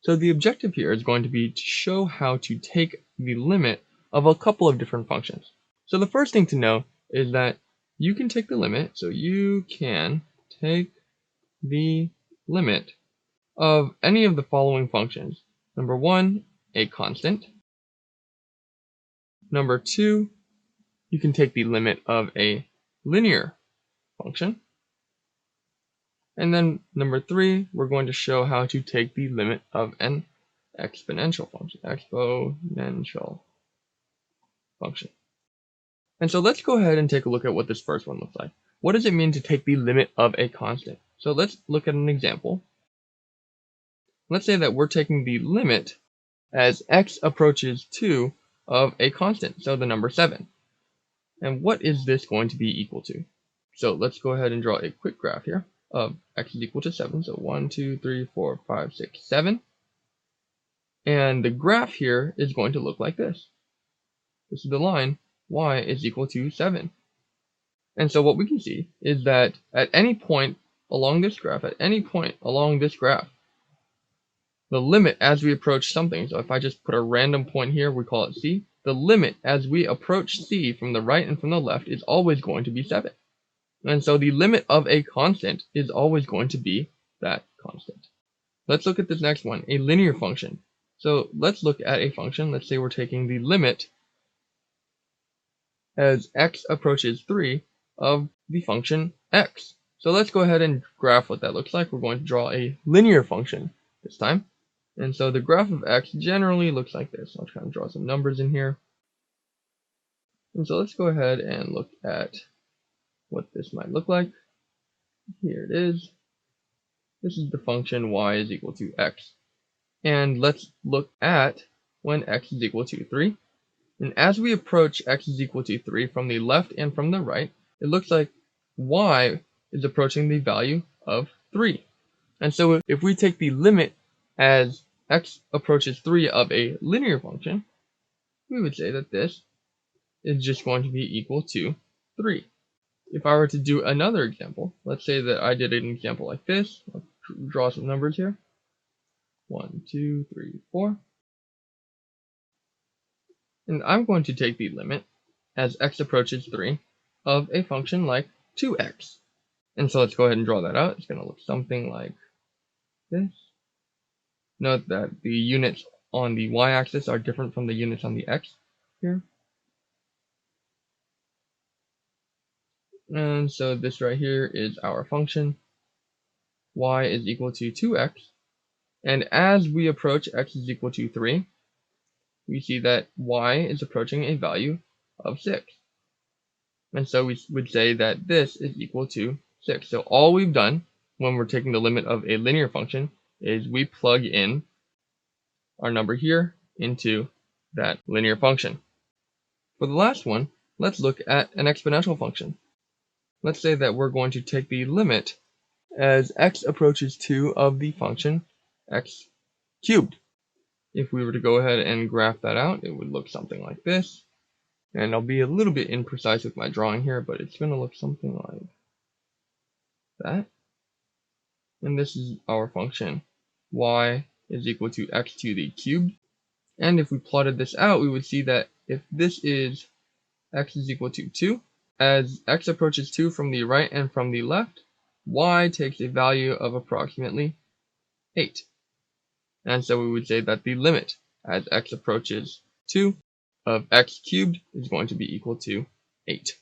So the objective here is going to be to show how to take the limit of a couple of different functions. So the first thing to know is that you can take the limit, so you can take the limit of any of the following functions. Number one, a constant. Number two, you can take the limit of a linear function. And then number three, we're going to show how to take the limit of an exponential function. And so let's go ahead and take a look at what this first one looks like. What does it mean to take the limit of a constant? So let's look at an example. Let's say that we're taking the limit as x approaches 2 of a constant, so the number 7. And what is this going to be equal to? So let's go ahead and draw a quick graph here of x is equal to 7. So 1, 2, 3, 4, 5, 6, 7. And the graph here is going to look like this. This is the line, y is equal to 7. And so what we can see is that at any point along this graph, the limit as we approach something, so if I just put a random point here, we call it C, the limit as we approach C from the right and from the left is always going to be 7. And so the limit of a constant is always going to be that constant. Let's look at this next one, a linear function. So let's look at a function. Let's say we're taking the limit as x approaches 3 of the function x. So let's go ahead and graph what that looks like. We're going to draw a linear function this time. And so the graph of x generally looks like this. I'll try and draw some numbers in here. And so let's go ahead and look at what this might look like. Here it is. This is the function y is equal to x. And let's look at when x is equal to 3. And as we approach x is equal to 3 from the left and from the right, it looks like y is approaching the value of 3. And so if we take the limit as x approaches 3 of a linear function, we would say that this is just going to be equal to 3. If I were to do another example, let's say that I did an example like this. I'll draw some numbers here. 1, 2, 3, 4. And I'm going to take the limit as x approaches 3 of a function like 2x. And so let's go ahead and draw that out. It's going to look something like this. Note that the units on the y-axis are different from the units on the x here. And so this right here is our function. Y is equal to 2x. And as we approach x is equal to 3, we see that y is approaching a value of 6. And so we would say that this is equal to 6. So all we've done when we're taking the limit of a linear function is we plug in our number here into that linear function. For the last one, let's look at an exponential function. Let's say that we're going to take the limit as x approaches 2 of the function x cubed. If we were to go ahead and graph that out, it would look something like this. And I'll be a little bit imprecise with my drawing here, but it's going to look something like that. And this is our function. Y is equal to x to the cubed. And if we plotted this out, we would see that if this is x is equal to 2, as x approaches 2 from the right and from the left, y takes a value of approximately 8. And so we would say that the limit as x approaches 2 of x cubed is going to be equal to 8.